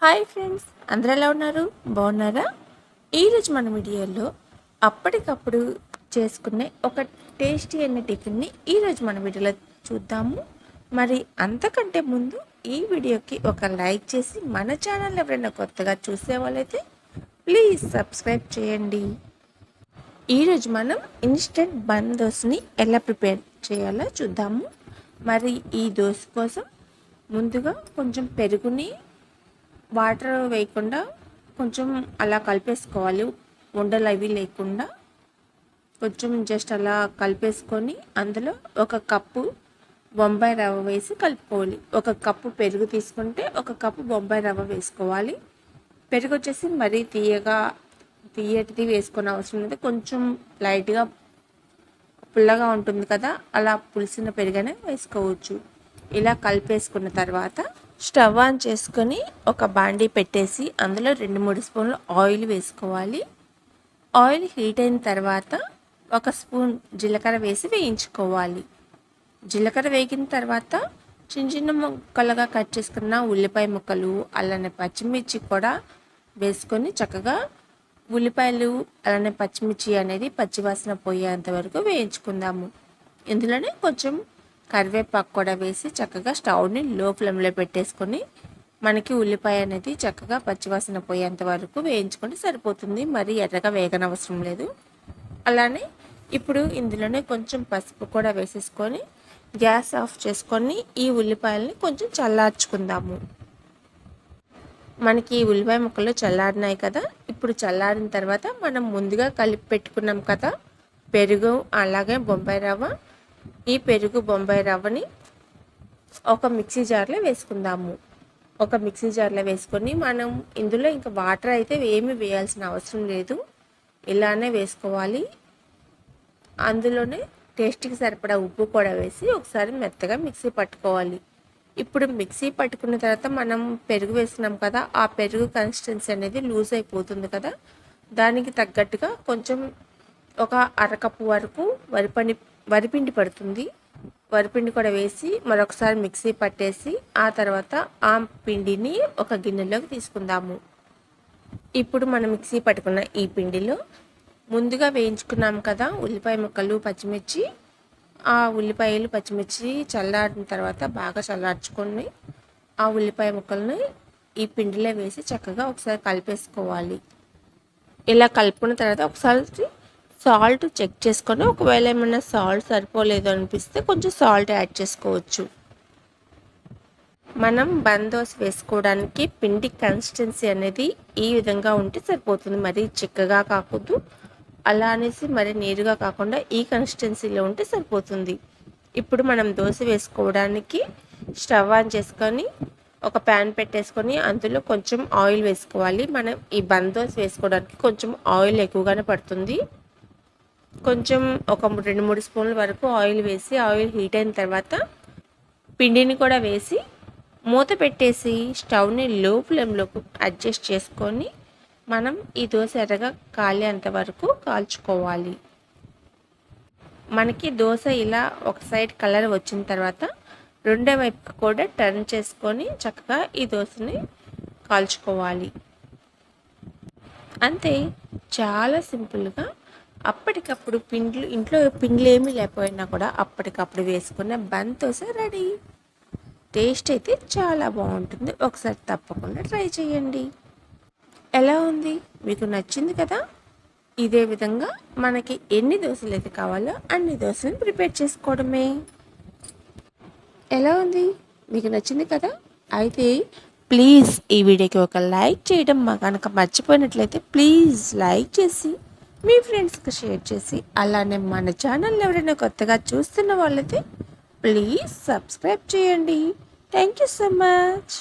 Hi friends, అందరూ ఎలా ఉన్నారు? బాగున్నారా? ఈరోజు మన వీడియోలో అప్పటికప్పుడు చేసుకునే ఒక టేస్టీ అయిన టిఫిన్ని ఈరోజు మన వీడియోలో చూద్దాము. మరి అంతకంటే ముందు ఈ వీడియోకి ఒక లైక్ చేసి మన ఛానల్ ఎవరైనా కొత్తగా చూసే వాళ్ళైతే ప్లీజ్ సబ్స్క్రైబ్ చేయండి. ఈరోజు మనం ఇన్స్టెంట్ బన్ దోశని ఎలా ప్రిపేర్ చేయాలో చూద్దాము. మరి ఈ దోశ కోసం ముందుగా కొంచెం పెరుగుని వాటర్ వేయకుండా కొంచెం అలా కలిపేసుకోవాలి. ఉండలు అవి లేకుండా కొంచెం జస్ట్ అలా కలిపేసుకొని అందులో ఒక కప్పు బొంబాయి రవ్వ వేసి కలుపుకోవాలి. ఒక కప్పు పెరుగు తీసుకుంటే ఒక కప్పు బొంబాయి రవ్వ వేసుకోవాలి. పెరుగు వచ్చేసి మరీ తీయటిది వేసుకునే అవసరం లేదు. కొంచెం లైట్గా పుల్లగా ఉంటుంది కదా, అలా పులిసిన పెరుగనే వేసుకోవచ్చు. ఇలా కలిపేసుకున్న తర్వాత స్టవ్ ఆన్ చేసుకొని ఒక బాండీ పెట్టేసి అందులో 2-3 స్పూన్లు ఆయిల్ వేసుకోవాలి. ఆయిల్ హీట్ అయిన తర్వాత ఒక స్పూన్ జీలకర్ర వేసి వేయించుకోవాలి. జీలకర్ర వేగిన తర్వాత చిన్న చిన్న ముక్కలుగా కట్ చేసుకున్న ఉల్లిపాయ ముక్కలు, అలానే పచ్చిమిర్చి కూడా వేసుకొని చక్కగా ఉల్లిపాయలు అలానే పచ్చిమిర్చి అనేది పచ్చివాసన పోయేంత వరకు వేయించుకుందాము. ఇందులోనే కొంచెం కరివేపాకు కూడా వేసి చక్కగా స్టవ్ని లో ఫ్లేమ్లో పెట్టేసుకొని మనకి ఉల్లిపాయ అనేది చక్కగా పచ్చివాసన పోయేంత వరకు వేయించుకొని సరిపోతుంది. మరి ఎర్రగా వేగనవసరం లేదు. అలానే ఇప్పుడు ఇందులోనే కొంచెం పసుపు కూడా వేసేసుకొని గ్యాస్ ఆఫ్ చేసుకొని ఈ ఉల్లిపాయలని కొంచెం చల్లార్చుకుందాము. మనకి ఈ ఉల్లిపాయ ముక్కలు చల్లారినాయి కదా, ఇప్పుడు చల్లారిన తర్వాత మనం ముందుగా కలిపి పెట్టుకున్నాం కదా పెరుగు అలాగే బొంబాయి రవ్వ, ఈ పెరుగు బొంబాయి రవ్వని ఒక మిక్సీ జార్లో వేసుకుందాము. ఒక మిక్సీ జార్లో వేసుకొని మనం ఇందులో ఇంకా వాటర్ అయితే ఏమీ వేయాల్సిన అవసరం లేదు, ఇలానే వేసుకోవాలి. అందులోనే టేస్ట్కి సరిపడా ఉప్పు కూడా వేసి ఒకసారి మెత్తగా మిక్సీ పట్టుకోవాలి. ఇప్పుడు మిక్సీ పట్టుకున్న తర్వాత మనం పెరుగు వేసుకున్నాం కదా, ఆ పెరుగు కన్సిస్టెన్సీ అనేది లూజ్ అయిపోతుంది కదా, దానికి తగ్గట్టుగా కొంచెం ఒక అరకప్పు వరకు వరిపిండి పడుతుంది. వరిపిండి కూడా వేసి మరొకసారి మిక్సీ పట్టేసి ఆ తర్వాత ఆ పిండిని ఒక గిన్నెలోకి తీసుకుందాము. ఇప్పుడు మనం మిక్సీ పట్టుకున్న ఈ పిండిలో ముందుగా వేయించుకున్నాం కదా ఉల్లిపాయ ముక్కలు పచ్చిమిర్చి, ఆ ఉల్లిపాయలు పచ్చిమిర్చి చల్లారిన తర్వాత బాగా చల్లార్చుకొని ఆ ఉల్లిపాయ ముక్కల్ని ఈ పిండిలో వేసి చక్కగా ఒకసారి కలిపేసుకోవాలి. ఇలా కలుపుకున్న తర్వాత ఒకసారి సాల్ట్ చెక్ చేసుకొని ఒకవేళ ఏమైనా సాల్ట్ సరిపోలేదు అనిపిస్తే కొంచెం సాల్ట్ యాడ్ చేసుకోవచ్చు. మనం బన్ దోశ వేసుకోవడానికి పిండి కన్సిస్టెన్సీ అనేది ఈ విధంగా ఉంటే సరిపోతుంది. మరీ చిక్కగా కాకూడదు, అలా అనేసి మరి నీరుగా కాకుండా ఈ కన్సిస్టెన్సీలో ఉంటే సరిపోతుంది. ఇప్పుడు మనం దోశ వేసుకోవడానికి స్టవ్ ఆన్ చేసుకొని ఒక ప్యాన్ పెట్టేసుకొని అందులో కొంచెం ఆయిల్ వేసుకోవాలి. మనం ఈ బన్ దోశ వేసుకోవడానికి కొంచెం ఆయిల్ ఎక్కువగానే పడుతుంది. కొంచెం ఒక 2-3 స్పూన్ల వరకు ఆయిల్ వేసి ఆయిల్ హీట్ అయిన తర్వాత పిండిని కూడా వేసి మూత పెట్టేసి స్టవ్ని లో ఫ్లేమ్లోకి అడ్జస్ట్ చేసుకొని మనం ఈ దోశ ఎర్రగా కాలేంత వరకు కాల్చుకోవాలి. మనకి దోశ ఇలా ఒక సైడ్ కలర్ వచ్చిన తర్వాత రెండో వైపు కూడా టర్న్ చేసుకొని చక్కగా ఈ దోశని కాల్చుకోవాలి. అంతే, చాలా సింపుల్గా అప్పటికప్పుడు ఇంట్లో పిండిలు ఏమీ లేకపోయినా కూడా అప్పటికప్పుడు వేసుకున్న బన్ దోశ రెడీ. టేస్ట్ అయితే చాలా బాగుంటుంది. ఒకసారి తప్పకుండా ట్రై చేయండి. ఎలా ఉంది? మీకు నచ్చింది కదా? ఇదే విధంగా మనకి ఎన్ని దోశలు అయితే కావాలో అన్ని దోశలను ప్రిపేర్ చేసుకోవడమే. ఎలా ఉంది? మీకు నచ్చింది కదా? అయితే ప్లీజ్ ఈ వీడియోకి ఒక లైక్ చేయడం మా కనుక మర్చిపోయినట్లయితే ప్లీజ్ లైక్ చేసి మీ ఫ్రెండ్స్కి షేర్ చేసి అలానే మన ఛానల్ ఎవరైనా కొత్తగా చూస్తున్న వాళ్ళైతే ప్లీజ్ సబ్స్క్రైబ్ చేయండి. Thank you so much.